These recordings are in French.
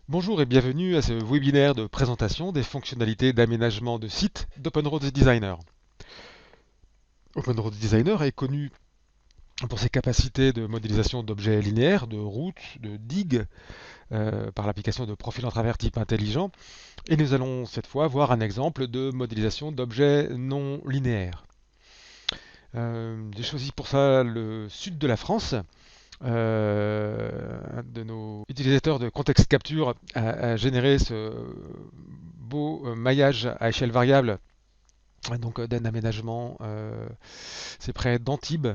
Bonjour et bienvenue à ce webinaire de présentation des fonctionnalités d'aménagement de site d'OpenRoads Designer. OpenRoads Designer est connu pour ses capacités de modélisation d'objets linéaires, de routes, de digues, par l'application de profils en travers type intelligent. Et nous allons cette fois voir un exemple de modélisation d'objets non linéaires. J'ai choisi pour ça le sud de la France. Un de nos utilisateurs de context capture a généré ce beau maillage à échelle variable donc d'un aménagement. C'est près d'Antibes.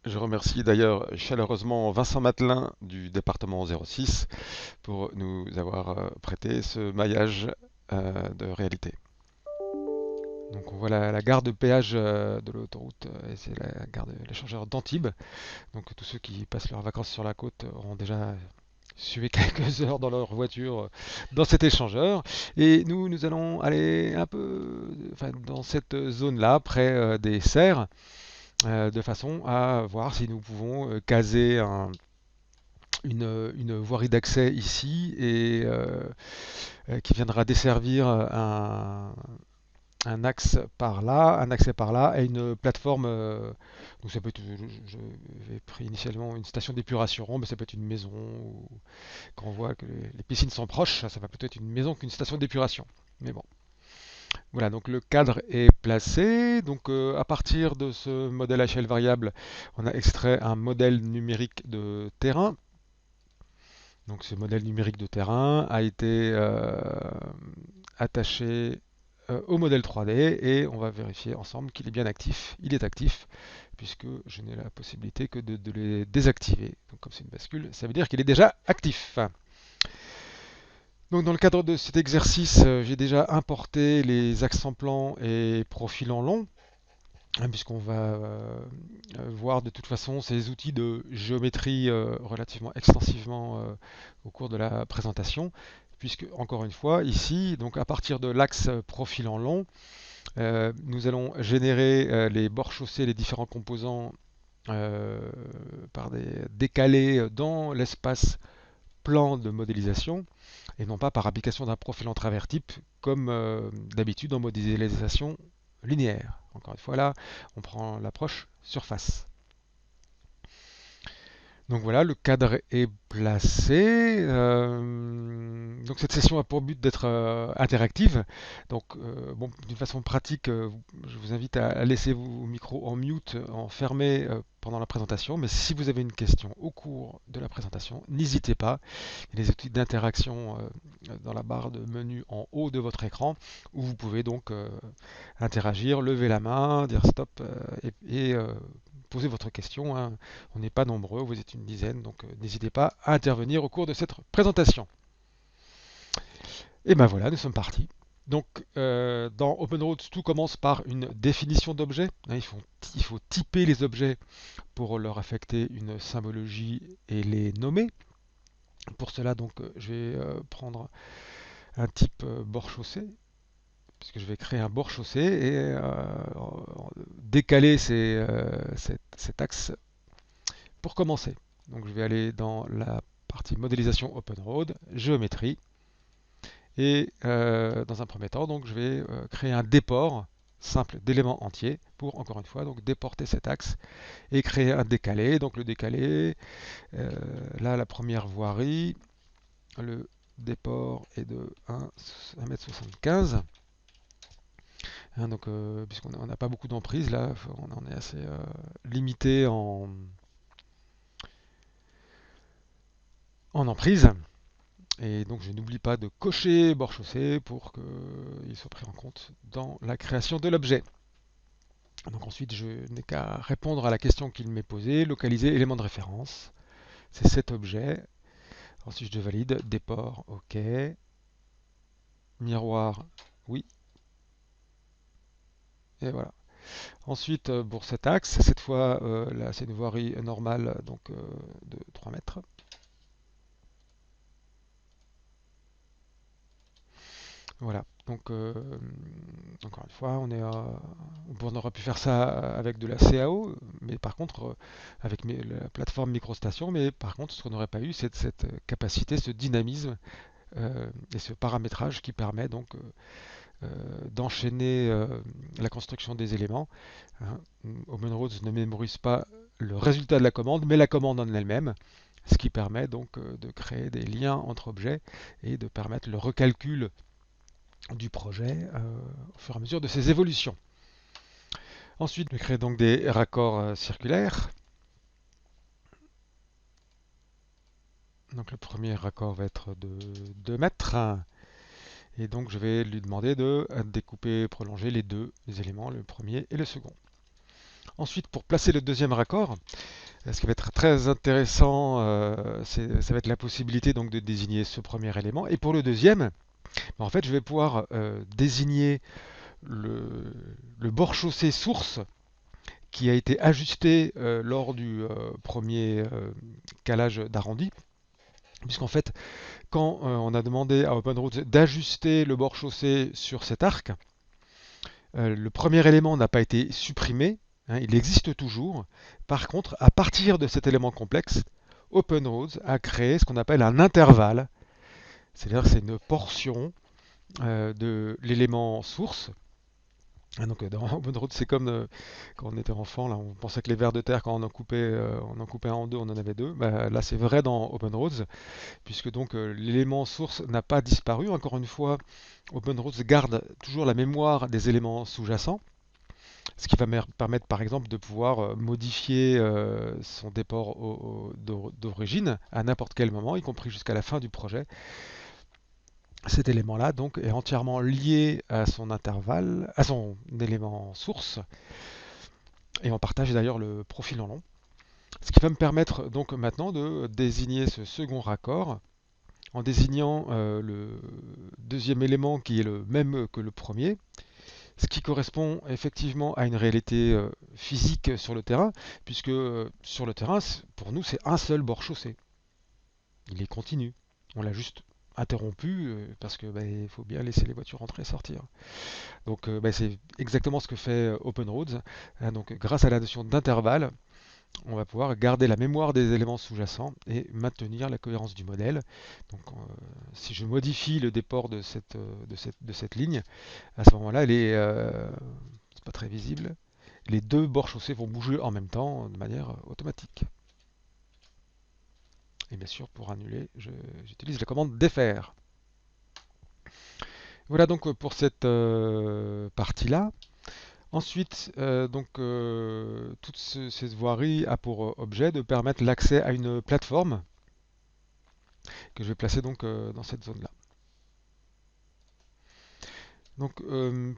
Je remercie d'ailleurs chaleureusement Vincent Matelin du département 06 pour nous avoir prêté ce maillage de réalité. Donc on voit la gare de péage de l'autoroute, et c'est la gare de l'échangeur d'Antibes. Donc tous ceux qui passent leurs vacances sur la côte auront déjà suivi quelques heures dans leur voiture dans cet échangeur. Et nous allons aller un peu enfin, dans cette zone-là, près des serres, de façon à voir si nous pouvons caser une voirie d'accès ici et qui viendra desservir un axe par là, un accès par là, et une plateforme. Donc ça peut être, j'ai pris initialement une station d'épuration, mais ça peut être une maison. Ou, quand on voit que les piscines sont proches, ça va plutôt être une maison qu'une station d'épuration. Mais bon, voilà. Donc le cadre est placé. Donc à partir de ce modèle à échelle variable, on a extrait un modèle numérique de terrain. Donc ce modèle numérique de terrain a été attaché au modèle 3D et on va vérifier ensemble qu'il est bien actif. Il est actif puisque je n'ai la possibilité que de les désactiver. Donc comme c'est une bascule, ça veut dire qu'il est déjà actif. Donc dans le cadre de cet exercice, j'ai déjà importé les accents plans et profils en long, hein, puisqu'on va voir de toute façon ces outils de géométrie relativement extensivement au cours de la présentation, puisque encore une fois ici, donc à partir de l'axe profil en long, nous allons générer les bords chaussés, les différents composants euh, par des décalés dans l'espace plan de modélisation et non pas par application d'un profil en travers type comme d'habitude en modélisation linéaire. Encore une fois là, on prend l'approche surface. Donc voilà, le cadre est placé. Donc cette session a pour but d'être interactive. Donc bon, d'une façon pratique, je vous invite à laisser vos micros en mute, en fermé pendant la présentation. Mais si vous avez une question au cours de la présentation, n'hésitez pas. Il y a des outils d'interaction dans la barre de menu en haut de votre écran où vous pouvez donc interagir, lever la main, dire stop et poser votre question, hein. On n'est pas nombreux, vous êtes une dizaine, donc n'hésitez pas à intervenir au cours de cette présentation. Et ben voilà, nous sommes partis. Donc dans OpenRoads, tout commence par une définition d'objets, hein. Il faut typer les objets pour leur affecter une symbologie et les nommer. Pour cela, donc, je vais prendre un type bord chaussé, puisque je vais créer un bord chaussé et décaler cet axe pour commencer. Donc je vais aller dans la partie modélisation OpenRoad, géométrie, et dans un premier temps, donc je vais créer un déport simple d'éléments entiers pour encore une fois donc déporter cet axe et créer un décalé. Donc le décalé, là la première voirie, le déport est de 1,75 m. Hein, donc, puisqu'on n'a pas beaucoup d'emprise, là, on en est assez limité en emprise. Et donc, je n'oublie pas de cocher bord chaussé pour qu'il soit pris en compte dans la création de l'objet. Donc ensuite, je n'ai qu'à répondre à la question qu'il m'est posée, localiser élément de référence. C'est cet objet. Ensuite, je valide, déport, OK. Miroir, oui. Et voilà. Ensuite, pour cet axe, cette fois, là, c'est une voirie normale donc, de 3 mètres. Voilà. Donc, encore une fois, on aurait pu faire ça avec de la CAO, mais par contre, avec la plateforme MicroStation, mais par contre, ce qu'on n'aurait pas eu, c'est cette capacité, ce dynamisme et ce paramétrage qui permet donc d'enchaîner la construction des éléments. Hein. OpenRoads ne mémorise pas le résultat de la commande, mais la commande en elle-même, ce qui permet donc de créer des liens entre objets et de permettre le recalcul du projet au fur et à mesure de ses évolutions. Ensuite, je crée donc des raccords circulaires. Donc le premier raccord va être de 2 mètres. Et donc je vais lui demander de découper, prolonger les deux éléments, le premier et le second. Ensuite, pour placer le deuxième raccord, ce qui va être très intéressant, ça va être la possibilité donc de désigner ce premier élément. Et pour le deuxième, en fait, je vais pouvoir désigner le bord chaussé source qui a été ajusté lors du premier calage d'arrondi. Puisqu'en fait, quand on a demandé à OpenRoads d'ajuster le bord chaussé sur cet arc, le premier élément n'a pas été supprimé, hein, il existe toujours. Par contre, à partir de cet élément complexe, OpenRoads a créé ce qu'on appelle un intervalle, c'est-à-dire que c'est une portion de l'élément source. Ah, donc dans OpenRoads, c'est comme quand on était enfant, là, on pensait que les vers de terre, quand on en coupait un en deux, on en avait deux. Bah, là, c'est vrai dans OpenRoads, puisque donc l'élément source n'a pas disparu. Encore une fois, OpenRoads garde toujours la mémoire des éléments sous-jacents, ce qui va permettre par exemple de pouvoir modifier son déport d'origine à n'importe quel moment, y compris jusqu'à la fin du projet. Cet élément-là donc est entièrement lié à son intervalle, à son élément source, et on partage d'ailleurs le profil en long. Ce qui va me permettre donc maintenant de désigner ce second raccord en désignant le deuxième élément qui est le même que le premier, ce qui correspond effectivement à une réalité physique sur le terrain, puisque sur le terrain, pour nous, c'est un seul bord chaussé. Il est continu. On l'a juste interrompu parce que il faut bien laisser les voitures entrer et sortir. Donc c'est exactement ce que fait OpenRoads. Hein, donc grâce à la notion d'intervalle, on va pouvoir garder la mémoire des éléments sous-jacents et maintenir la cohérence du modèle. Donc, si je modifie le déport de cette ligne, à ce moment-là, c'est pas très visible, les deux bords chaussés vont bouger en même temps de manière automatique. Et bien sûr, pour annuler, j'utilise la commande défaire. Voilà donc pour cette partie-là. Ensuite, toute cette voirie a pour objet de permettre l'accès à une plateforme que je vais placer donc dans cette zone-là. Donc,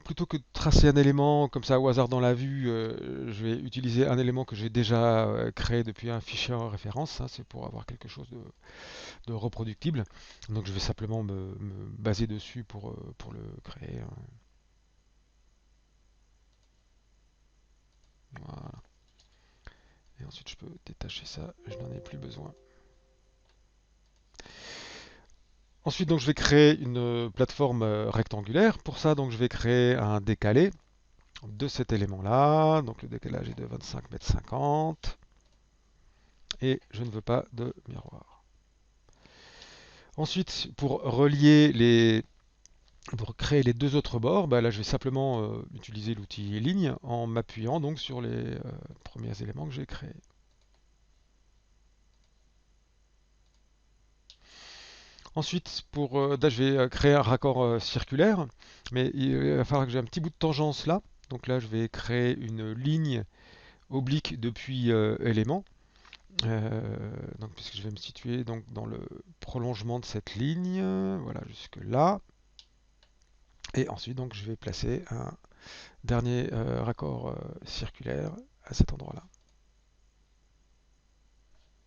plutôt que de tracer un élément comme ça au hasard dans la vue, je vais utiliser un élément que j'ai déjà créé depuis un fichier en référence. Hein, c'est pour avoir quelque chose de reproductible. Donc, je vais simplement me baser dessus pour le créer. Hein. Voilà. Et ensuite, je peux détacher ça. Je n'en ai plus besoin. Ensuite, donc, je vais créer une plateforme rectangulaire. Pour ça, donc, je vais créer un décalé de cet élément-là. Donc, le décalage est de 25 mètres 50. Et je ne veux pas de miroir. Ensuite, pour créer les deux autres bords, là, je vais simplement utiliser l'outil ligne en m'appuyant donc sur les premiers éléments que j'ai créés. Ensuite, là, je vais créer un raccord circulaire, mais il va falloir que j'ai un petit bout de tangence là. Donc là, je vais créer une ligne oblique depuis élément. Donc, puisque je vais me situer donc, dans le prolongement de cette ligne, voilà, jusque là. Et ensuite, donc, je vais placer un dernier raccord circulaire à cet endroit-là.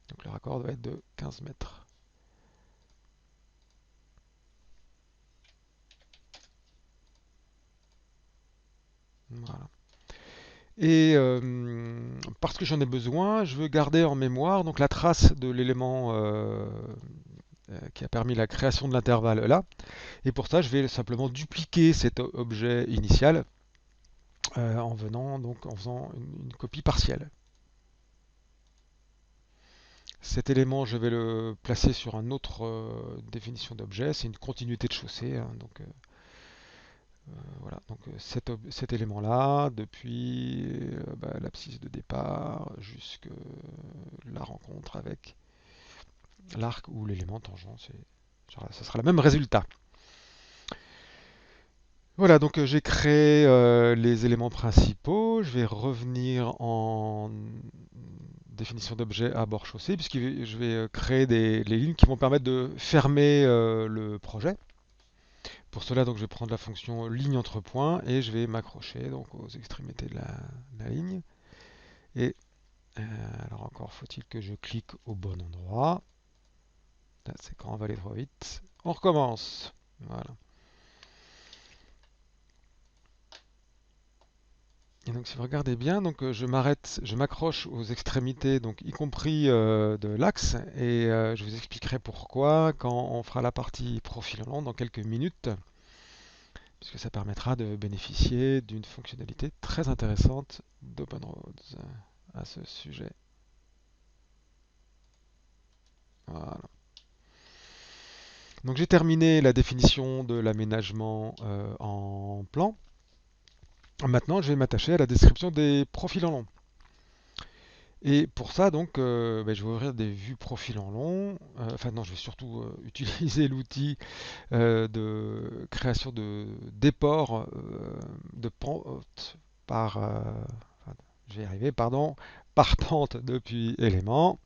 Donc le raccord doit être de 15 mètres. Voilà. Et parce que j'en ai besoin, je veux garder en mémoire donc la trace de l'élément qui a permis la création de l'intervalle là. Et pour ça, je vais simplement dupliquer cet objet initial en faisant une copie partielle. Cet élément, je vais le placer sur une autre définition d'objet. C'est une continuité de chaussée, hein, donc voilà. Donc cet élément-là, depuis l'abscisse de départ jusqu'à la rencontre avec l'arc ou l'élément tangent, ça sera le même résultat. Voilà, donc j'ai créé les éléments principaux. Je vais revenir en définition d'objet à bord chaussée, puisque je vais créer les lignes qui vont permettre de fermer le projet. Pour cela, donc, je vais prendre la fonction ligne entre points et je vais m'accrocher donc aux extrémités de la ligne. Et alors encore faut-il que je clique au bon endroit. Là, c'est quand on va aller trop vite. On recommence. Voilà. Et donc si vous regardez bien, donc je m'arrête, je m'accroche aux extrémités, donc y compris de l'axe, et je vous expliquerai pourquoi quand on fera la partie profilant dans quelques minutes, puisque ça permettra de bénéficier d'une fonctionnalité très intéressante d'OpenRoads à ce sujet. Voilà. Donc j'ai terminé la définition de l'aménagement en plan. Maintenant, je vais m'attacher à la description des profils en long. Et pour ça, donc, je vais ouvrir des vues profils en long. Enfin, non, je vais surtout utiliser l'outil de création de déport de pente par, enfin, je vais y arriver, pardon, par pente depuis élément.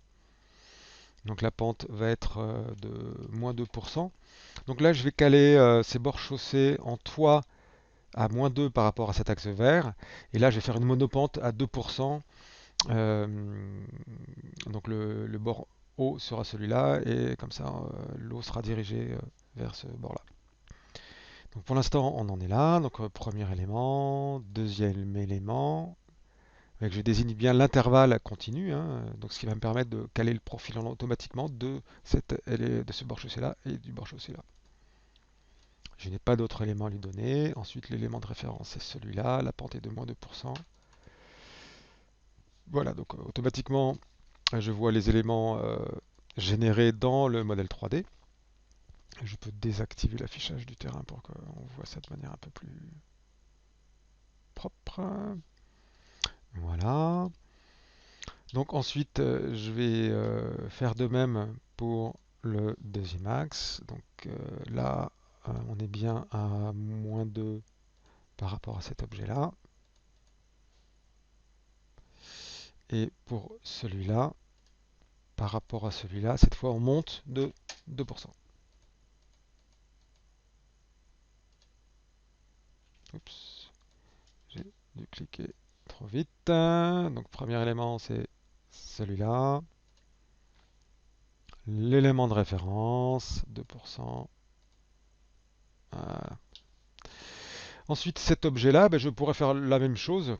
Donc la pente va être de moins 2%. Donc là, je vais caler ces bords chaussés en toit à moins 2 par rapport à cet axe vert. Et là, je vais faire une monopente à 2%. Euh, donc le bord haut sera celui-là et comme ça l'eau sera dirigée vers ce bord-là. Donc pour l'instant on en est là. Donc premier élément, deuxième élément. Je désigne bien l'intervalle continu, hein, donc ce qui va me permettre de caler le profil en automatiquement de ce bord chaussé-là et du bord chaussé-là. Je n'ai pas d'autre élément à lui donner. Ensuite l'élément de référence c'est celui-là, la pente est de moins 2%. Voilà, donc automatiquement je vois les éléments générés dans le modèle 3D. Je peux désactiver l'affichage du terrain pour qu'on voit ça de manière un peu plus propre. Voilà. Donc ensuite, je vais faire de même pour le deuxième axe. Donc là, on est bien à moins 2 par rapport à cet objet-là. Et pour celui-là, par rapport à celui-là, cette fois on monte de 2%. Oups, j'ai dû cliquer trop vite. Donc premier élément, c'est celui-là. L'élément de référence, 2%. Voilà. Ensuite, cet objet-là, je pourrais faire la même chose,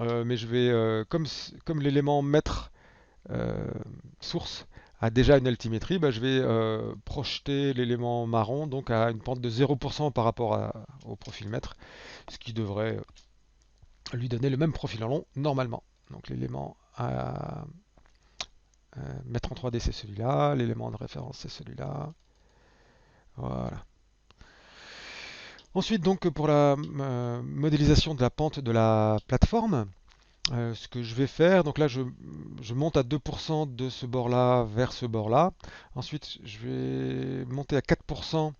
mais je vais, comme l'élément maître euh, source a déjà une altimétrie, je vais projeter l'élément marron donc à une pente de 0% par rapport au profil maître, ce qui devrait lui donner le même profil en long normalement. Donc l'élément à mettre en 3D c'est celui-là, l'élément de référence c'est celui-là. Voilà. Ensuite, donc, pour la modélisation de la pente de la plateforme, ce que je vais faire, donc là, je monte à 2% de ce bord-là vers ce bord-là. Ensuite, je vais monter à 4%.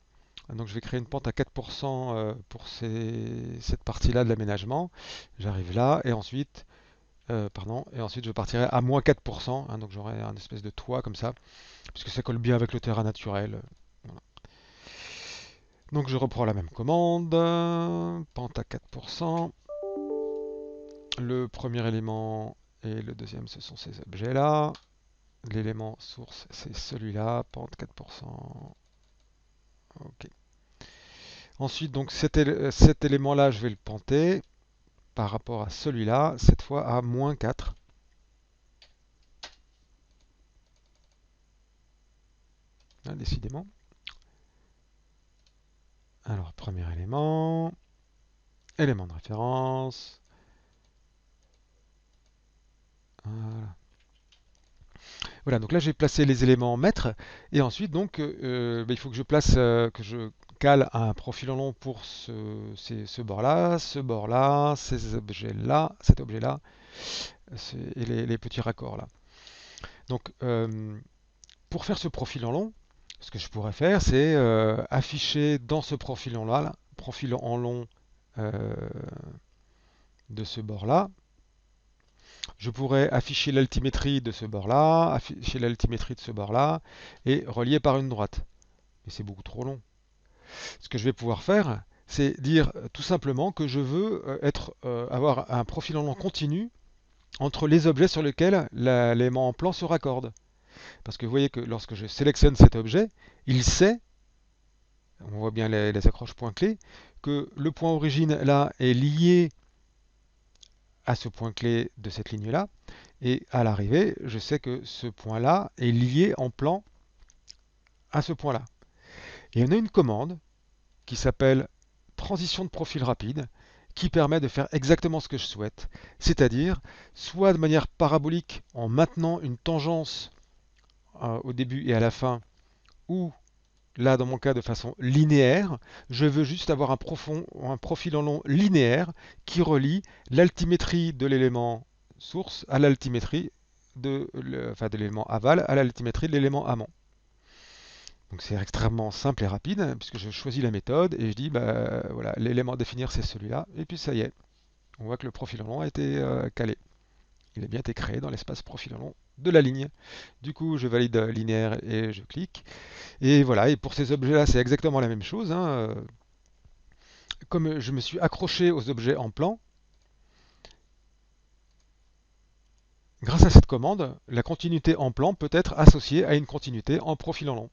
Donc, je vais créer une pente à 4% pour cette partie-là de l'aménagement. J'arrive là, et ensuite, et ensuite, je partirai à moins 4%. Hein, donc, j'aurai un espèce de toit comme ça, puisque ça colle bien avec le terrain naturel. Voilà. Donc je reprends la même commande, pente à 4%. Le premier élément et le deuxième, ce sont ces objets-là. L'élément source, c'est celui-là, pente 4%. Ok. Ensuite, donc cet élément-là, je vais le penter par rapport à celui-là, cette fois à moins 4. Hein, décidément. Alors, premier élément, élément de référence. Voilà. Voilà, donc là j'ai placé les éléments maîtres et ensuite donc il faut que je place, que je cale un profil en long pour ce bord-là, ces objets-là, cet objet-là et les petits raccords là. Donc pour faire ce profil en long, ce que je pourrais faire c'est afficher dans ce profil en long euh, de ce bord-là. Je pourrais afficher l'altimétrie de ce bord-là, afficher l'altimétrie de ce bord-là, et relier par une droite. Mais c'est beaucoup trop long. Ce que je vais pouvoir faire, c'est dire tout simplement que je veux avoir un profil en long continu entre les objets sur lesquels l'élément en plan se raccorde. Parce que vous voyez que lorsque je sélectionne cet objet, il sait, on voit bien les accroches points clés, que le point origine là est lié à ce point clé de cette ligne-là. Et à l'arrivée, je sais que ce point-là est lié en plan à ce point-là. Et on a une commande qui s'appelle transition de profil rapide qui permet de faire exactement ce que je souhaite, c'est-à-dire soit de manière parabolique en maintenant une tangence au début et à la fin, ou là dans mon cas de façon linéaire, je veux juste avoir un profil en long linéaire qui relie l'altimétrie de l'élément source à l'altimétrie de l'élément aval à l'altimétrie de l'élément amont. Donc c'est extrêmement simple et rapide puisque je choisis la méthode et je dis bah voilà, l'élément à définir c'est celui-là et puis ça y est, on voit que le profil en long a été calé. Il a bien été créé dans l'espace profil en long de la ligne. Du coup je valide linéaire et je clique. Et voilà, et pour ces objets-là c'est exactement la même chose, hein. Comme je me suis accroché aux objets en plan, grâce à cette commande, la continuité en plan peut être associée à une continuité en profil en long.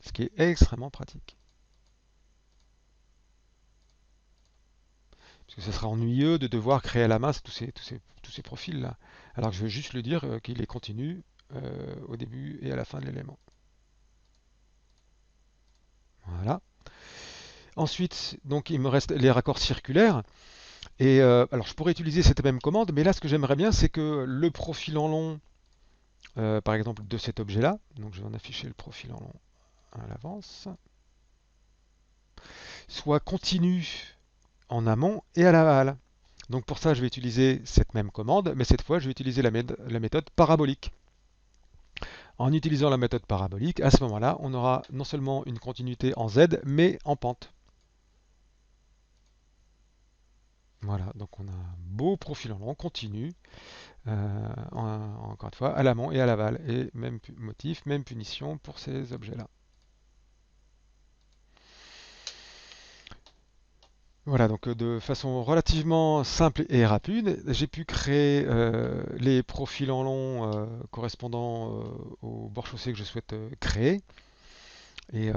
Ce qui est extrêmement pratique. Parce que ce sera ennuyeux de devoir créer à la main tous ces profils-là. Alors que je veux juste lui dire qu'il est continu au début et à la fin de l'élément. Voilà. Ensuite, donc il me reste les raccords circulaires. Et alors je pourrais utiliser cette même commande, mais là ce que j'aimerais bien c'est que le profil en long, par exemple de cet objet-là, donc je vais en afficher le profil en long à l'avance, soit continu en amont et à l'aval. Donc pour ça, je vais utiliser cette même commande, mais cette fois, je vais utiliser la méthode parabolique. En utilisant la méthode parabolique, à ce moment-là, on aura non seulement une continuité en Z, mais en pente. Voilà, donc on a un beau profil en long continu, encore une fois, à l'amont et à l'aval. Et même motif, même punition pour ces objets-là. Voilà, donc de façon relativement simple et rapide, j'ai pu créer les profils en long correspondant au bord-chaussée que je souhaite créer. Et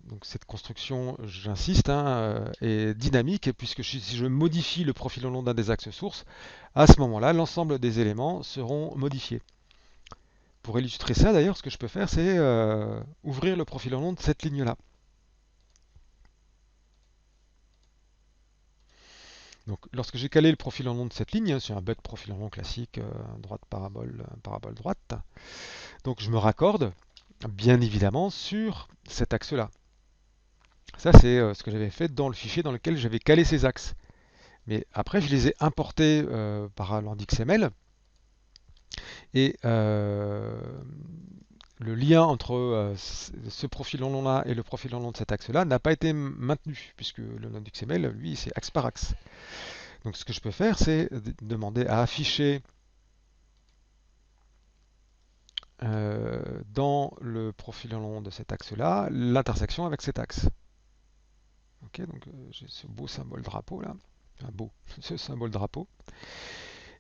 donc cette construction, j'insiste, hein, est dynamique, puisque si je modifie le profil en long d'un des axes sources, à ce moment-là, l'ensemble des éléments seront modifiés. Pour illustrer ça, d'ailleurs, ce que je peux faire, c'est ouvrir le profil en long de cette ligne-là. Donc, lorsque j'ai calé le profil en long de cette ligne, c'est un bête profil en long classique, droite parabole, parabole droite. Donc, je me raccorde, bien évidemment, sur cet axe-là. Ça, c'est ce que j'avais fait dans le fichier dans lequel j'avais calé ces axes. Mais après, je les ai importés par LandXML. Et le lien entre ce profil en long-là et le profil en long de cet axe-là n'a pas été maintenu, puisque le LandXML, lui, c'est axe par axe. Donc ce que je peux faire, c'est demander à afficher dans le profil en long de cet axe-là l'intersection avec cet axe. Ok, donc j'ai ce beau symbole drapeau là, enfin beau, ce symbole drapeau.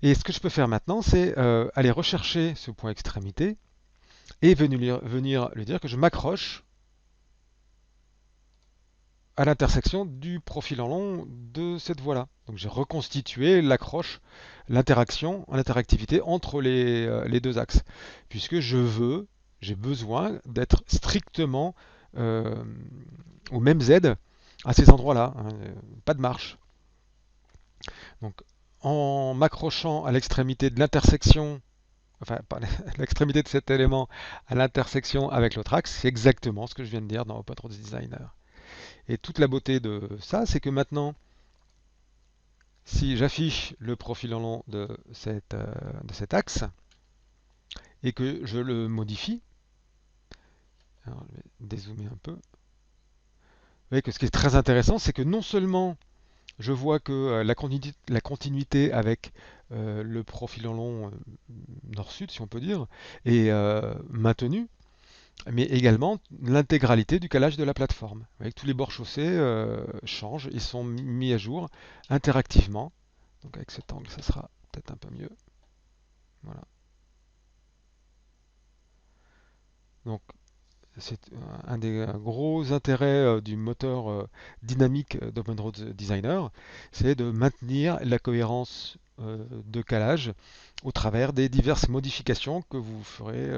Et ce que je peux faire maintenant, c'est aller rechercher ce point extrémité et venir lui dire que je m'accroche à l'intersection du profil en long de cette voie-là. Donc j'ai reconstitué l'accroche, l'interaction, l'interactivité entre les deux axes, puisque j'ai besoin d'être strictement au même Z à ces endroits-là, hein, pas de marche. Donc en m'accrochant à l'extrémité de l'intersection enfin pas l'extrémité de cet élément à l'intersection avec l'autre axe, c'est exactement ce que je viens de dire dans OpenRoads Designer. Et toute la beauté de ça, c'est que maintenant, si j'affiche le profil en long de cet axe et que je le modifie, alors je vais dézoomer un peu, vous voyez que ce qui est très intéressant, c'est que non seulement je vois que la continuité avec le profil en long nord-sud, si on peut dire, est maintenue, mais également l'intégralité du calage de la plateforme. Avec tous les bords chaussés changent, ils sont mis à jour interactivement. Donc avec cet angle, ça sera peut-être un peu mieux. Voilà. Donc c'est un des gros intérêts du moteur dynamique d'OpenRoads Designer, c'est de maintenir la cohérence de calage au travers des diverses modifications que vous ferez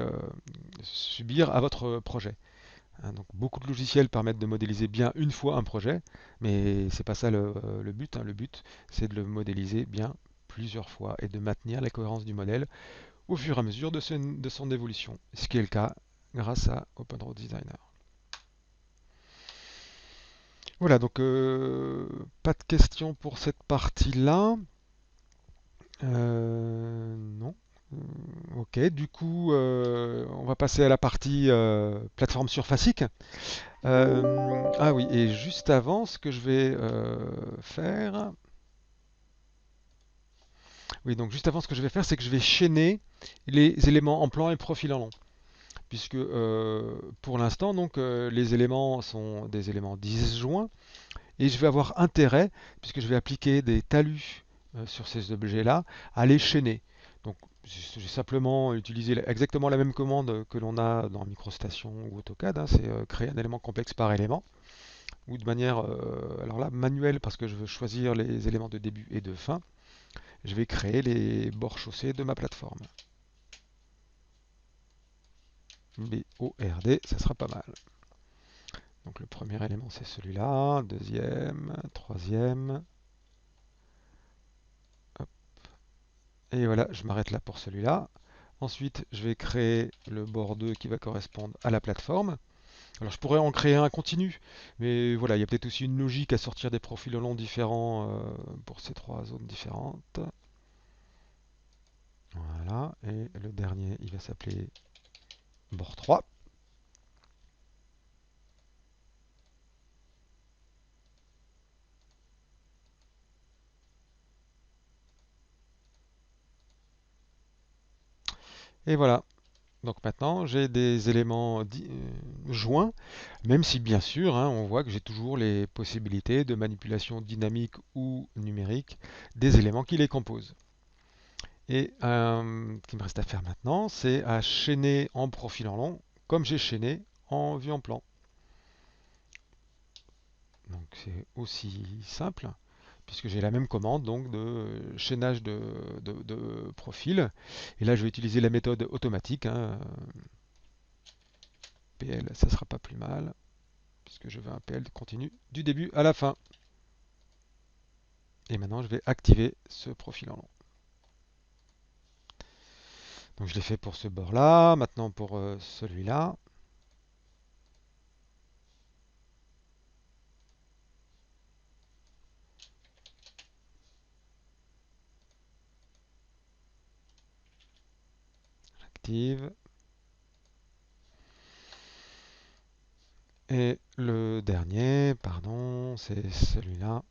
subir à votre projet. Hein, donc beaucoup de logiciels permettent de modéliser bien une fois un projet, mais c'est pas ça le but. Hein. Le but, c'est de le modéliser bien plusieurs fois et de maintenir la cohérence du modèle au fur et à mesure de son évolution, ce qui est le cas grâce à OpenRoads Designer. Voilà, donc pas de questions pour cette partie-là. Non. Ok, du coup, on va passer à la partie plateforme surfacique. Ah oui, et juste avant, ce que je vais faire, oui, donc juste avant, ce que je vais faire, c'est que je vais chaîner les éléments en plan et profil en long, puisque pour l'instant, donc, les éléments sont des éléments disjoints, et je vais avoir intérêt, puisque je vais appliquer des talus sur ces objets-là, à les chaîner. Donc, j'ai simplement utilisé exactement la même commande que l'on a dans MicroStation ou AutoCAD, hein, c'est créer un élément complexe par élément, ou de manière, alors là, manuelle, parce que je veux choisir les éléments de début et de fin. Je vais créer les bords chaussés de ma plateforme. BORD, ça sera pas mal. Donc le premier élément c'est celui-là, deuxième, troisième. Hop. Et voilà, je m'arrête là pour celui-là. Ensuite, je vais créer le bord 2 qui va correspondre à la plateforme. Alors je pourrais en créer un continu, mais voilà, il y a peut-être aussi une logique à sortir des profils longs différents pour ces trois zones différentes. Voilà, et le dernier, il va s'appeler bord 3. Et voilà. Donc maintenant, j'ai des éléments joints, même si bien sûr, hein, on voit que j'ai toujours les possibilités de manipulation dynamique ou numérique des éléments qui les composent. Et ce qui me reste à faire maintenant, c'est à chaîner en profil en long, comme j'ai chaîné en vue en plan. Donc c'est aussi simple, puisque j'ai la même commande donc de chaînage de profil. Et là, je vais utiliser la méthode automatique. Hein, PL, ça sera pas plus mal, puisque je veux un PL continu du début à la fin. Et maintenant, je vais activer ce profil en long. Donc je l'ai fait pour ce bord-là, maintenant pour celui-là. J'active. Et le dernier, pardon, c'est celui-là.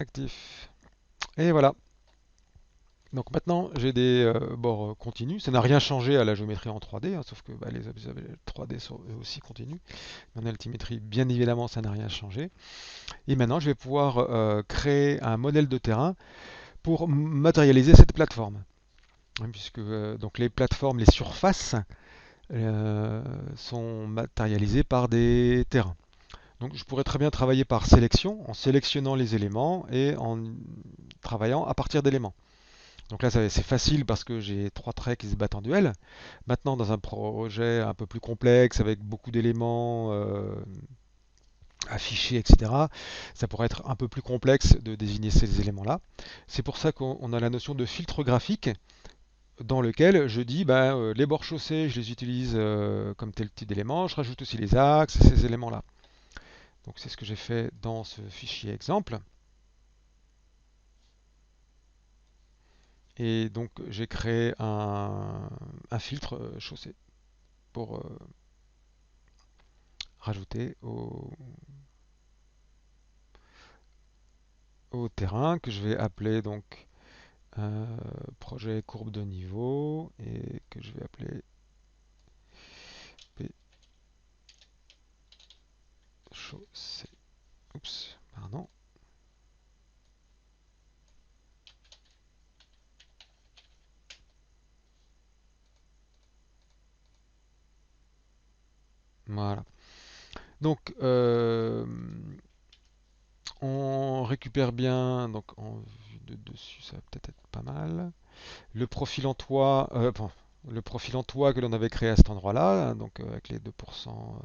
Actif. Et voilà. Donc maintenant, j'ai des bords continus. Ça n'a rien changé à la géométrie en 3D, hein, sauf que bah, les objets 3D sont eux aussi continus. En altimétrie, bien évidemment, ça n'a rien changé. Et maintenant, je vais pouvoir créer un modèle de terrain pour matérialiser cette plateforme. Hein, puisque donc les plateformes, les surfaces sont matérialisées par des terrains. Donc je pourrais très bien travailler par sélection, en sélectionnant les éléments et en travaillant à partir d'éléments. Donc là, c'est facile parce que j'ai trois traits qui se battent en duel. Maintenant, dans un projet un peu plus complexe, avec beaucoup d'éléments affichés, etc., ça pourrait être un peu plus complexe de désigner ces éléments-là. C'est pour ça qu'on a la notion de filtre graphique dans lequel je dis ben, les bords chaussés, je les utilise comme tel type d'élément, je rajoute aussi les axes et ces éléments-là. Donc c'est ce que j'ai fait dans ce fichier exemple. Et donc j'ai créé un filtre chaussé pour rajouter au terrain que je vais appeler donc projet courbe de niveau et que je vais appeler P chaussée. Oups, pardon. Voilà. Donc on récupère bien, donc en vue de dessus, ça va peut-être être pas mal. Le profil en toit, bon, le profil en toit que l'on avait créé à cet endroit-là, hein, donc avec les 2%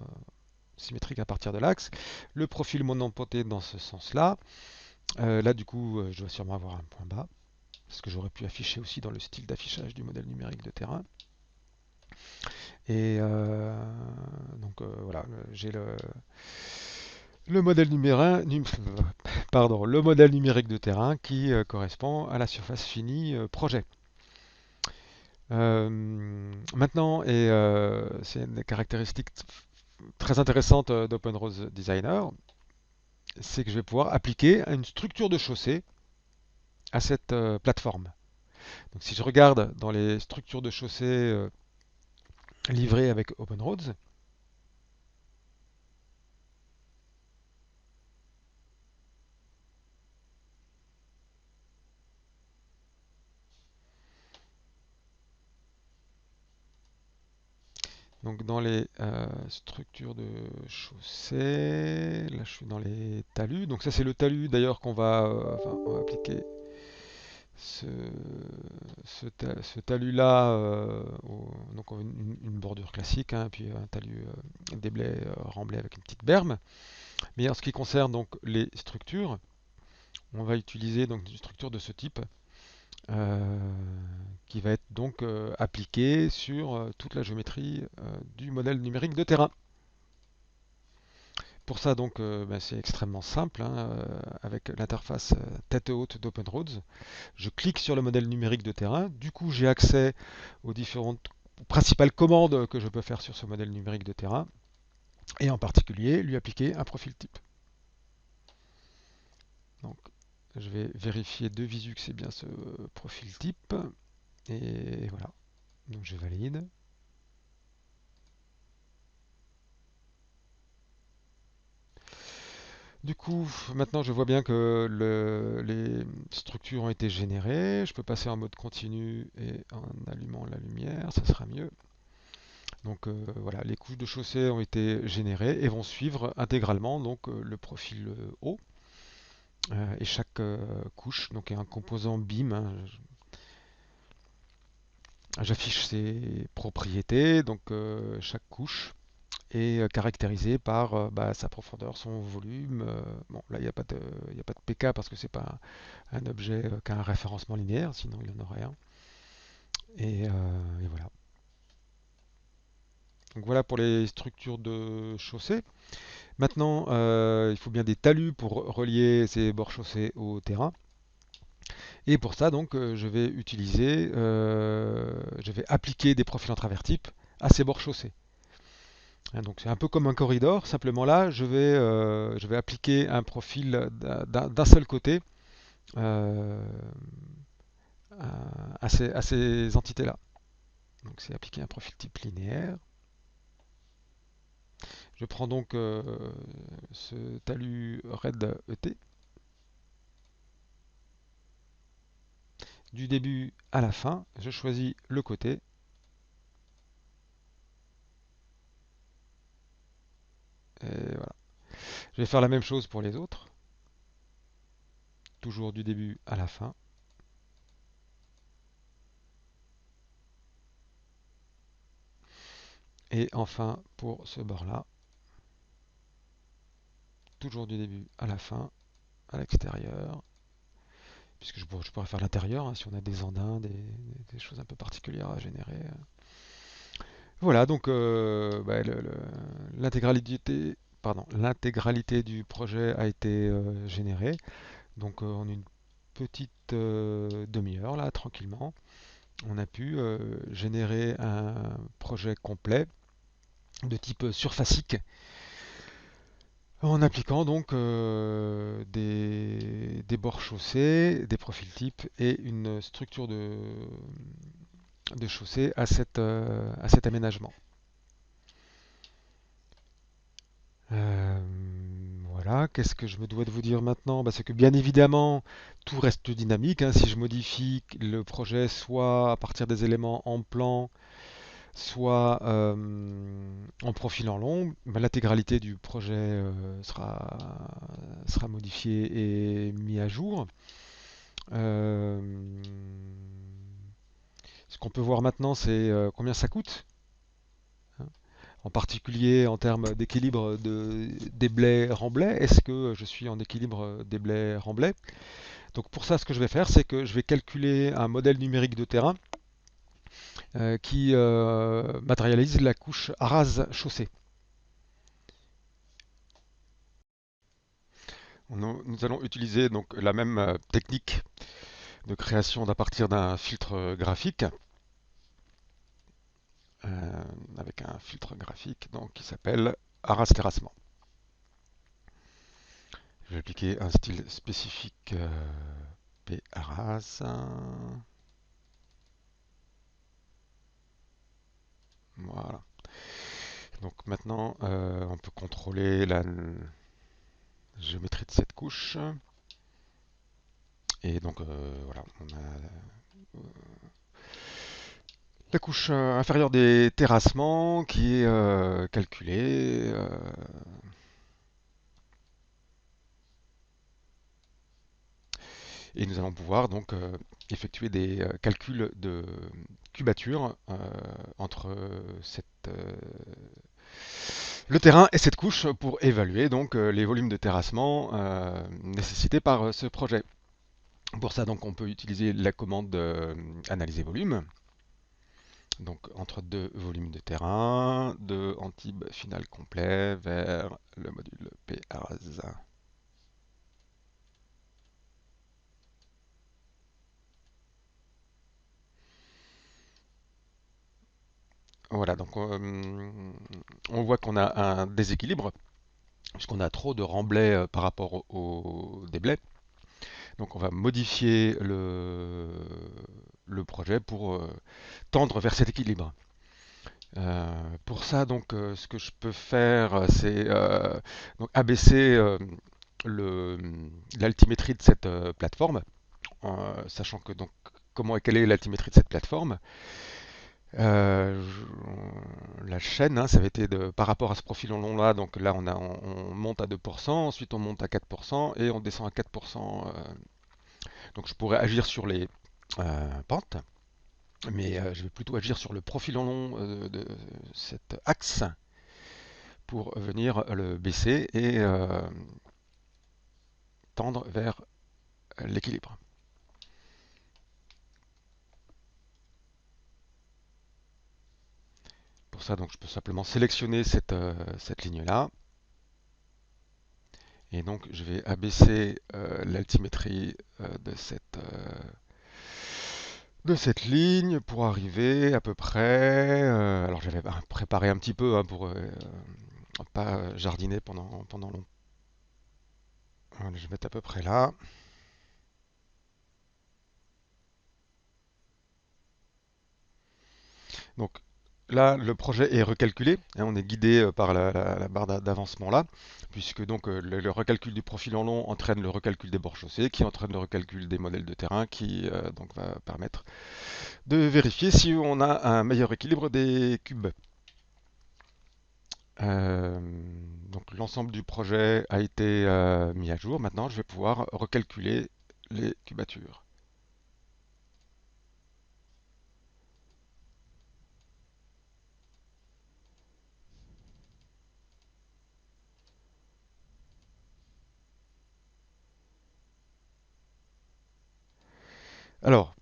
symétriques à partir de l'axe. Le profil monopoté dans ce sens-là. Là, du coup, je dois sûrement avoir un point bas, ce que j'aurais pu afficher aussi dans le style d'affichage du modèle numérique de terrain. Et donc voilà, j'ai le modèle pardon, le modèle numérique de terrain qui correspond à la surface finie projet. Maintenant, et c'est une caractéristique très intéressante d'OpenRose Designer, c'est que je vais pouvoir appliquer une structure de chaussée à cette plateforme. Donc si je regarde dans les structures de chaussée livrées avec OpenRoads, donc dans les structures de chaussée, là je suis dans les talus. Donc ça c'est le talus d'ailleurs enfin, on va appliquer ce, ce talus-là, donc une bordure classique, hein, puis un talus déblai, remblai avec une petite berme. Mais en ce qui concerne donc les structures, on va utiliser donc une structure de ce type euh, qui va être donc appliquée sur toute la géométrie du modèle numérique de terrain. Pour ça, donc, ben, c'est extrêmement simple, hein, avec l'interface tête haute d'OpenRoads. Je clique sur le modèle numérique de terrain. Du coup, j'ai accès aux différentes principales commandes que je peux faire sur ce modèle numérique de terrain, et en particulier lui appliquer un profil type. Donc, je vais vérifier de visu que c'est bien ce profil type, et voilà. Donc, je valide. Du coup, maintenant je vois bien que les structures ont été générées. Je peux passer en mode continu et en allumant la lumière, ça sera mieux. Donc voilà, les couches de chaussée ont été générées et vont suivre intégralement donc le profil haut et chaque couche donc est un composant BIM, hein. J'affiche ses propriétés, donc chaque couche est caractérisée par bah, sa profondeur, son volume. Bon, là, il y a pas de PK parce que c'est pas un objet qui a un référencement linéaire, sinon il y en aurait un. Et voilà. Donc voilà pour les structures de chaussée. Maintenant, il faut bien des talus pour relier ces bords chaussés au terrain. Et pour ça, donc, je vais appliquer des profils en travers type à ces bords chaussés. Hein, donc c'est un peu comme un corridor, simplement là, je vais appliquer un profil d'un seul côté euh, à ces entités-là. Donc c'est appliquer un profil type linéaire. Je prends donc ce talus red ET du début à la fin. Je choisis le côté et voilà. Je vais faire la même chose pour les autres, toujours du début à la fin. Et enfin, pour ce bord-là, toujours du début à la fin, à l'extérieur, puisque je pourrais faire l'intérieur hein, si on a des andins, des choses un peu particulières à générer. Voilà, donc bah, l'intégralité du projet a été générée. Donc en une petite demi-heure, là, tranquillement, on a pu générer un projet complet de type surfacique en appliquant donc des bords chaussés, des profils types et une structure de chaussée à cet aménagement. Euh, voilà, qu'est-ce que je me dois de vous dire maintenant? Bah, c'est que bien évidemment, tout reste dynamique, hein. Si je modifie le projet soit à partir des éléments en plan, soit en profil en long, bah, l'intégralité du projet sera modifiée et mis à jour. Euh, Ce qu'on peut voir maintenant, c'est combien ça coûte, hein. En particulier en termes d'équilibre des blés remblais. Est-ce que je suis en équilibre des blés remblais? Donc pour ça, ce que je vais faire, c'est que je vais calculer un modèle numérique de terrain qui matérialise la couche rase chaussée. Nous allons utiliser donc la même technique de création à partir d'un filtre graphique, avec un filtre graphique donc, qui s'appelle Arras Terrassement. Je vais appliquer un style spécifique P Arras. Voilà. Donc maintenant, on peut contrôler la géométrie de cette couche. Et donc voilà, on a la couche inférieure des terrassements qui est calculée. Et nous allons pouvoir donc effectuer des calculs de cubature entre le terrain et cette couche pour évaluer donc les volumes de terrassement nécessités par ce projet. Pour ça, donc, on peut utiliser la commande analyser volume. Donc, entre deux volumes de terrain, de Antibes final complet vers le module PARAS. Voilà, donc on voit qu'on a un déséquilibre, puisqu'on a trop de remblais par rapport au déblais. Donc on va modifier le projet pour tendre vers cet équilibre. Pour ça, donc, ce que je peux faire, c'est donc abaisser le- l'altimétrie de cette plateforme, sachant que donc quelle est l'altimétrie de cette plateforme? La chaîne, hein, ça avait été par rapport à ce profil en long là, donc là on monte à 2%, ensuite on monte à 4% et on descend à 4%. Donc je pourrais agir sur les pentes, mais je vais plutôt agir sur le profil en long de cet axe pour venir le baisser et tendre vers l'équilibre. Pour ça, donc, je peux simplement sélectionner cette ligne-là. Et donc, je vais abaisser l'altimétrie de cette ligne pour arriver à peu près. Alors, j'avais préparé un petit peu hein, pour pas jardiner pendant longtemps. Voilà, je vais mettre à peu près là. Donc là, le projet est recalculé, hein, on est guidé par la barre d'avancement là, puisque donc le recalcul du profil en long entraîne le recalcul des bords chaussés, qui entraîne le recalcul des modèles de terrain, qui donc va permettre de vérifier si on a un meilleur équilibre des cubes. Euh, donc l'ensemble du projet a été mis à jour. Maintenant, je vais pouvoir recalculer les cubatures. Alors,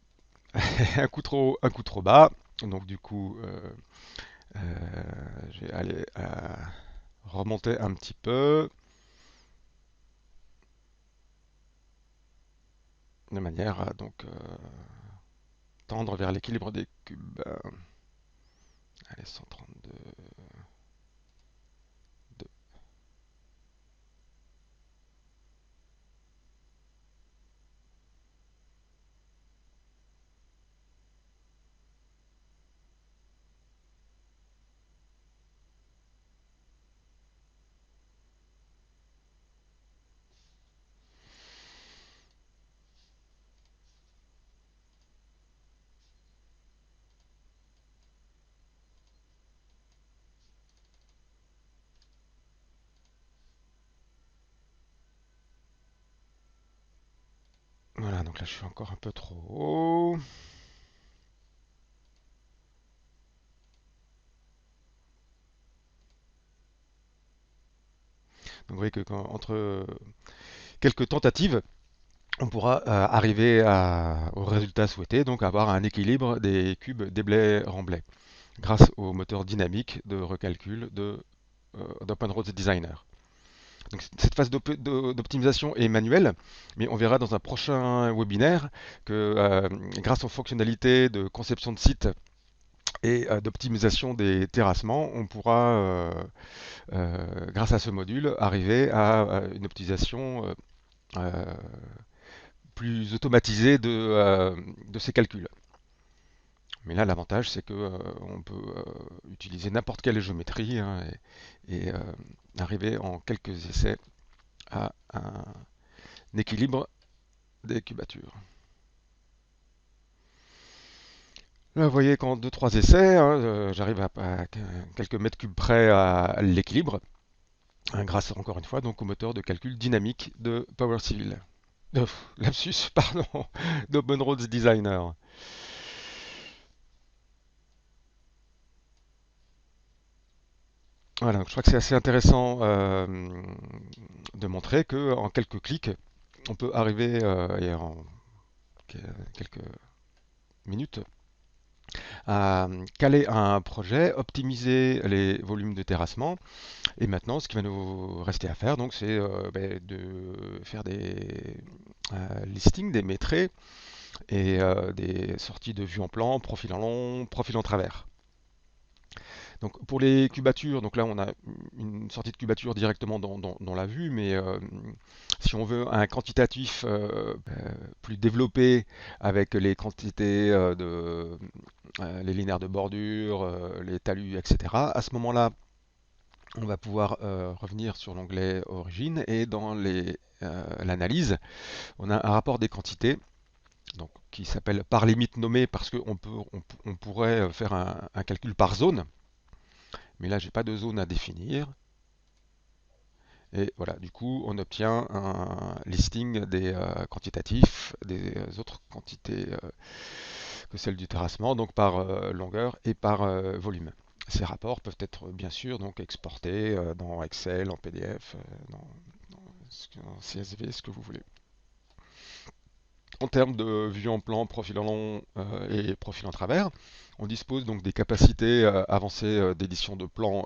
un coup trop bas. Donc du coup, je vais aller remonter un petit peu de manière à donc tendre vers l'équilibre des cubes. Allez, 132. Voilà, donc là je suis encore un peu trop haut. Donc vous voyez que entre quelques tentatives, on pourra arriver au résultat souhaité, donc avoir un équilibre des cubes Debye-Remblai, grâce au moteur dynamique de recalcul d'OpenRoads Designer. Donc, cette phase d'optimisation est manuelle, mais on verra dans un prochain webinaire que grâce aux fonctionnalités de conception de site et d'optimisation des terrassements, on pourra, grâce à ce module, arriver à une optimisation euh, plus automatisée de ces calculs. Mais là, l'avantage, c'est que on peut utiliser n'importe quelle géométrie, hein, et arriver en quelques essais à un équilibre des cubatures. Là, vous voyez qu'en deux trois essais, hein, j'arrive à quelques mètres cubes près à l'équilibre, hein, grâce encore une fois donc au moteur de calcul dynamique de Power Civil. Lapsus, pardon, d'OpenRoads Designer. Voilà, donc je crois que c'est assez intéressant de montrer que en quelques clics, on peut arriver et en quelques minutes à caler un projet, optimiser les volumes de terrassement. Et maintenant, ce qui va nous rester à faire, donc, c'est de faire des listings, des métrés et des sorties de vue en plan, profil en long, profil en travers. Donc pour les cubatures, donc là on a une sortie de cubature directement dans la vue, mais si on veut un quantitatif plus développé avec les quantités les linéaires de bordure, les talus, etc., à ce moment-là, on va pouvoir revenir sur l'onglet Origine et dans l'analyse, on a un rapport des quantités donc, qui s'appelle par limite nommée parce qu'on pourrait faire un calcul par zone. Mais là, j'ai pas de zone à définir. Et voilà, du coup, on obtient un listing des quantitatifs, des autres quantités que celles du terrassement, donc par longueur et par volume. Ces rapports peuvent être bien sûr donc exportés dans Excel, en PDF, en CSV, ce que vous voulez. En termes de vue en plan, profil en long et profil en travers, on dispose donc des capacités avancées d'édition de plans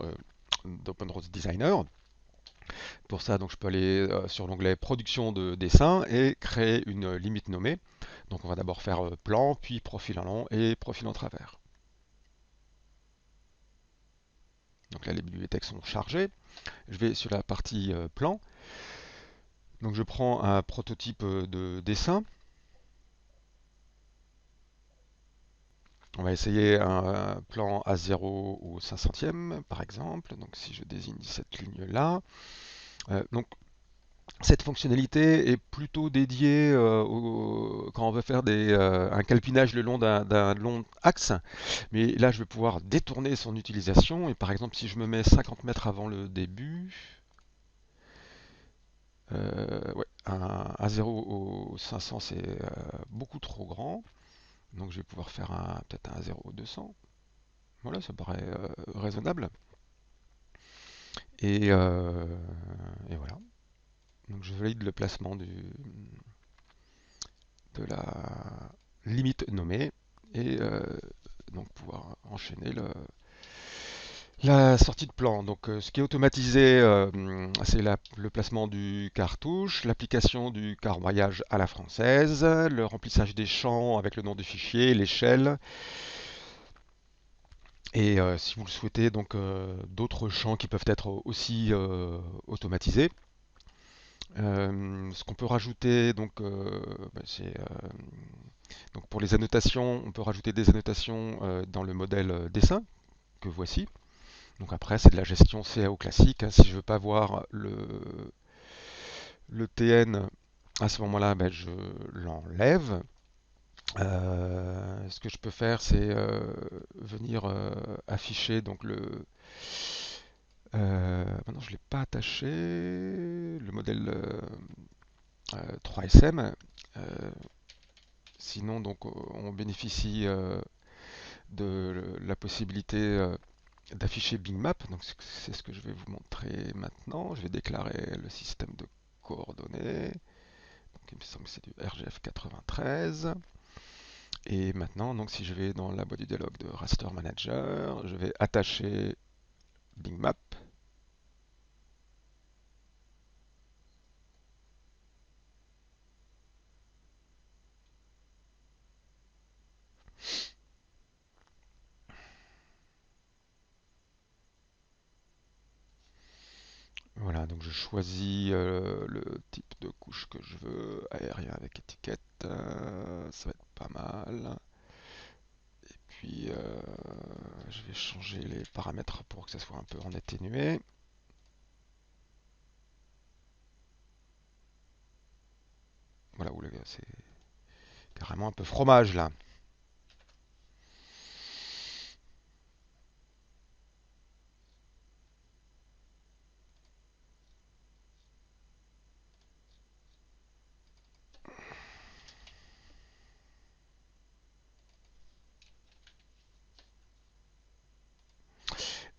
d'OpenRoads Designer. Pour ça, donc, je peux aller sur l'onglet Production de dessin et créer une limite nommée. Donc on va d'abord faire plan, puis profil en long et profil en travers. Donc là, les bibliothèques sont chargées. Je vais sur la partie plan. Donc je prends un prototype de dessin. On va essayer un plan A0 au 500e, par exemple. Donc si je désigne cette ligne-là. Donc cette fonctionnalité est plutôt dédiée quand on veut faire un calpinage le long d'un long axe. Mais là, je vais pouvoir détourner son utilisation. Et par exemple, si je me mets 50 mètres avant le début, ouais, un A0 au 500, c'est beaucoup trop grand. Donc je vais pouvoir faire peut-être un A0 au 200. Voilà, ça paraît raisonnable. Et, euh, et voilà. Donc je valide le placement de la limite nommée et donc pouvoir enchaîner la sortie de plan. Donc ce qui est automatisé, c'est le placement du cartouche, l'application du carroyage à la française, le remplissage des champs avec le nom du fichier, l'échelle, et si vous le souhaitez, donc d'autres champs qui peuvent être aussi automatisés. Ce qu'on peut rajouter, donc, c'est donc pour les annotations, on peut rajouter des annotations dans le modèle dessin que voici. Donc après, c'est de la gestion CAO classique, hein. Si je veux pas voir le TN, à ce moment-là, ben, je l'enlève. Ce que je peux faire, c'est venir afficher donc maintenant, je ne l'ai pas attaché, le modèle 3SM. Euh, Sinon, donc, on bénéficie de la possibilité d'afficher Bingmap. Donc, c'est ce que je vais vous montrer maintenant. Je vais déclarer le système de coordonnées. Donc, il me semble que c'est du RGF 93. Et maintenant, donc, si je vais dans la boîte du dialogue de Raster Manager, je vais attacher Bingmap. Voilà, donc je choisis le type de couche que je veux, aérien avec étiquette, ça va être pas mal. Et puis je vais changer les paramètres pour que ça soit un peu en atténué. Voilà, c'est carrément un peu fromage là.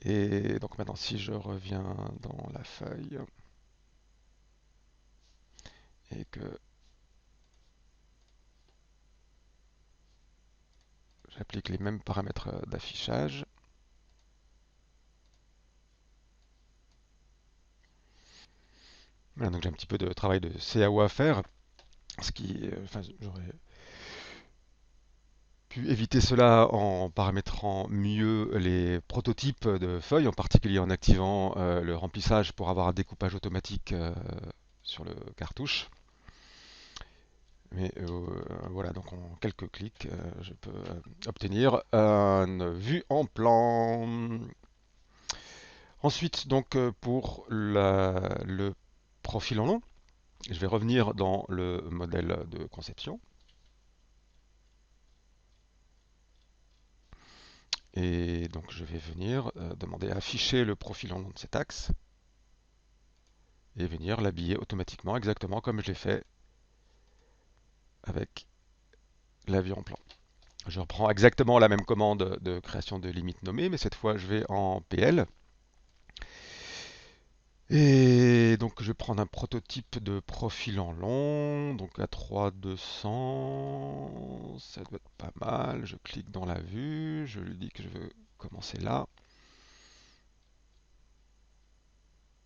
Et donc maintenant, si je reviens dans la feuille et que j'applique les mêmes paramètres d'affichage, voilà, donc j'ai un petit peu de travail de CAO à faire, ce qui, enfin, j'aurais pu éviter cela en paramétrant mieux les prototypes de feuilles, en particulier en activant le remplissage pour avoir un découpage automatique sur le cartouche. Mais voilà, donc en quelques clics, je peux obtenir une vue en plan. Ensuite, donc pour le profil en long, je vais revenir dans le modèle de conception. Et donc je vais venir demander à afficher le profil en long de cet axe et venir l'habiller automatiquement exactement comme je l'ai fait avec la vue en plan. Je reprends exactement la même commande de création de limite nommée, mais cette fois je vais en PL. Et donc je vais prendre un prototype de profil en long, donc à 3200, ça doit être pas mal. Je clique dans la vue, je lui dis que je veux commencer là.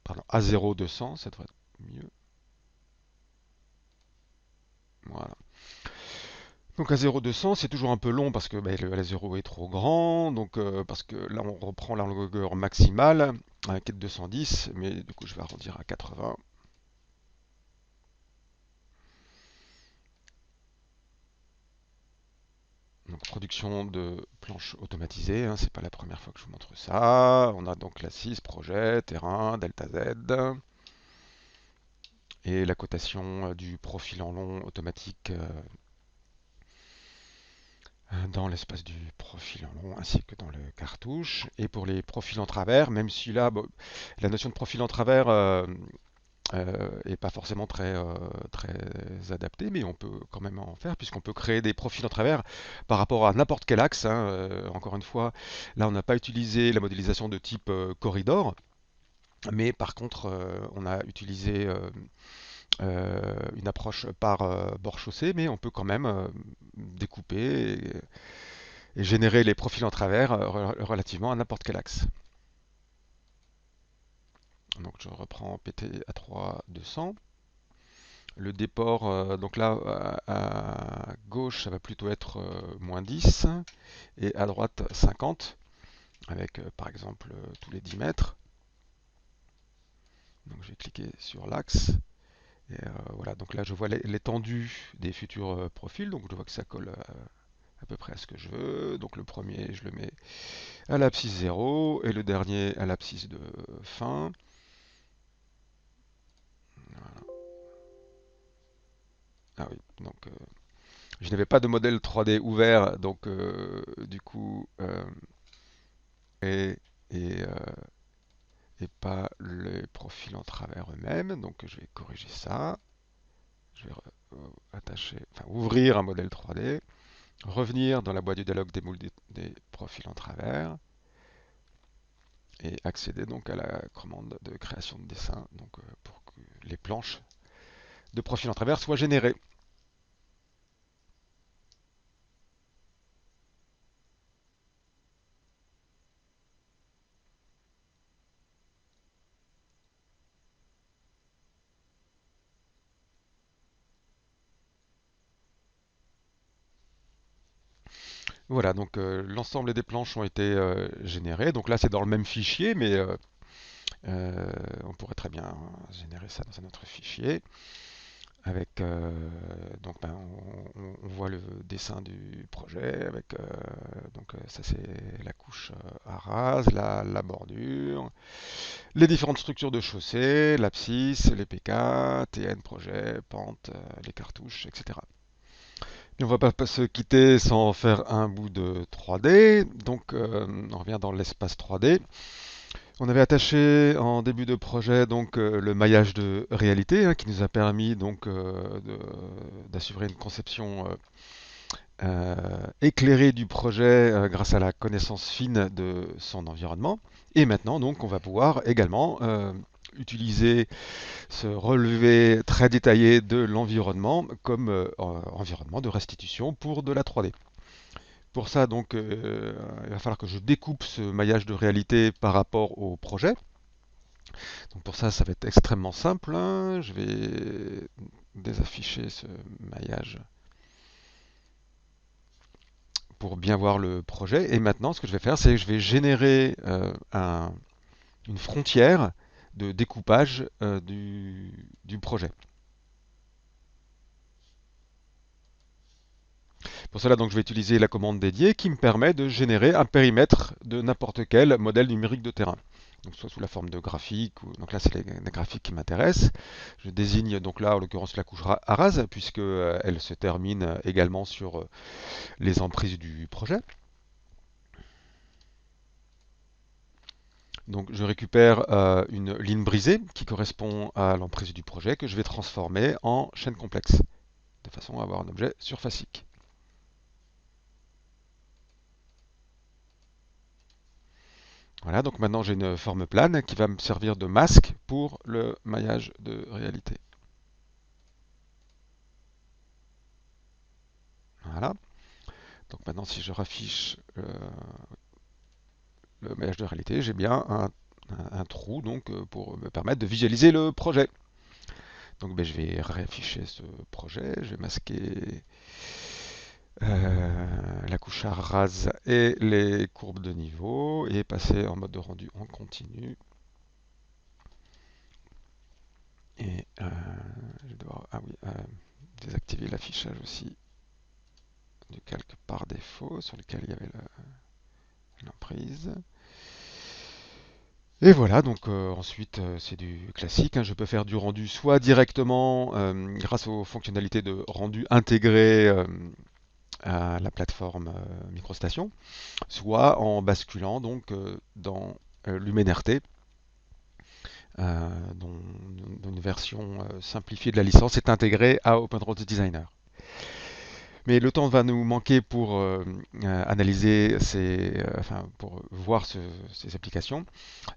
Pardon, à 0200, ça devrait être mieux. Voilà. Donc à 0,200, c'est toujours un peu long parce que bah, le 0 est trop grand. Donc parce que là, on reprend la longueur maximale avec 210, mais du coup, je vais arrondir à 80. Donc production de planches automatisées, hein, c'est pas la première fois que je vous montre ça. On a donc l'assise, projet, terrain, delta Z et la cotation du profil en long automatique dans l'espace du profil en long ainsi que dans le cartouche. Et pour les profils en travers, même si là, bon, la notion de profil en travers est pas forcément très adaptée, mais on peut quand même en faire puisqu'on peut créer des profils en travers par rapport à n'importe quel axe, hein. Encore une fois, là on n'a pas utilisé la modélisation de type corridor, mais par contre on a utilisé une approche par bord chaussée, mais on peut quand même découper et générer les profils en travers relativement à n'importe quel axe. Donc je reprends PT A3 200. Le déport, donc là à gauche ça va plutôt être moins 10 et à droite 50 avec par exemple tous les 10 mètres. Donc je vais cliquer sur l'axe. Et voilà, donc là je vois l'étendue des futurs profils, donc je vois que ça colle à peu près à ce que je veux. Donc le premier je le mets à l'abscisse 0 et le dernier à l'abscisse de fin. Voilà. Ah oui, donc je n'avais pas de modèle 3D ouvert, donc du coup et, et, euh, et pas les profils en travers eux-mêmes. Donc je vais corriger ça. Je vais attacher, enfin ouvrir un modèle 3D, revenir dans la boîte du dialogue des moules des profils en travers et accéder donc à la commande de création de dessin, donc pour que les planches de profil en travers soient générées. Voilà, donc l'ensemble des planches ont été générées. Donc là, c'est dans le même fichier, mais on pourrait très bien générer ça dans un autre fichier. Avec donc ben, on voit le dessin du projet avec donc ça c'est la couche à rase, la bordure, les différentes structures de chaussée, l'abscisse, les PK, TN projet, pente, les cartouches, etc. Et on va pas se quitter sans faire un bout de 3D. Donc on revient dans l'espace 3D. On avait attaché en début de projet donc le maillage de réalité qui nous a permis donc d'assurer une conception éclairée du projet grâce à la connaissance fine de son environnement. Et maintenant donc on va pouvoir également utiliser ce relevé très détaillé de l'environnement comme environnement de restitution pour de la 3D. Pour ça, donc, il va falloir que je découpe ce maillage de réalité par rapport au projet. Donc pour ça, ça va être extrêmement simple, hein. Je vais désafficher ce maillage pour bien voir le projet. Et maintenant, ce que je vais faire, c'est que je vais générer une frontière de découpage du projet. Pour cela, donc, je vais utiliser la commande dédiée qui me permet de générer un périmètre de n'importe quel modèle numérique de terrain. Donc, soit sous la forme de graphique, donc là c'est les graphiques qui m'intéressent. Je désigne donc là en l'occurrence la couche Arras puisque elle se termine également sur les emprises du projet. Donc je récupère une ligne brisée qui correspond à l'emprise du projet que je vais transformer en chaîne complexe de façon à avoir un objet surfacique. Voilà, donc maintenant j'ai une forme plane qui va me servir de masque pour le maillage de réalité. Voilà, donc maintenant si je raffiche le maillage de réalité, j'ai bien un trou donc, pour me permettre de visualiser le projet. Donc ben, je vais réafficher ce projet, je vais masquer la couche à rase et les courbes de niveau et passer en mode de rendu en continu. Et je dois désactiver l'affichage aussi du calque par défaut sur lequel il y avait l'emprise. Et voilà, donc ensuite c'est du classique, hein. Je peux faire du rendu soit directement grâce aux fonctionnalités de rendu intégrées à la plateforme MicroStation, soit en basculant donc dans LumenRT, dont une version simplifiée de la licence est intégrée à OpenRoads Designer. Mais le temps va nous manquer pour analyser enfin, pour voir ces applications.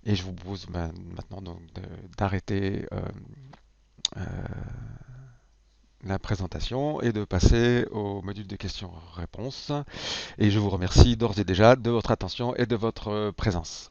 Et je vous propose maintenant d'arrêter la présentation et de passer au module de questions-réponses. Et je vous remercie d'ores et déjà de votre attention et de votre présence.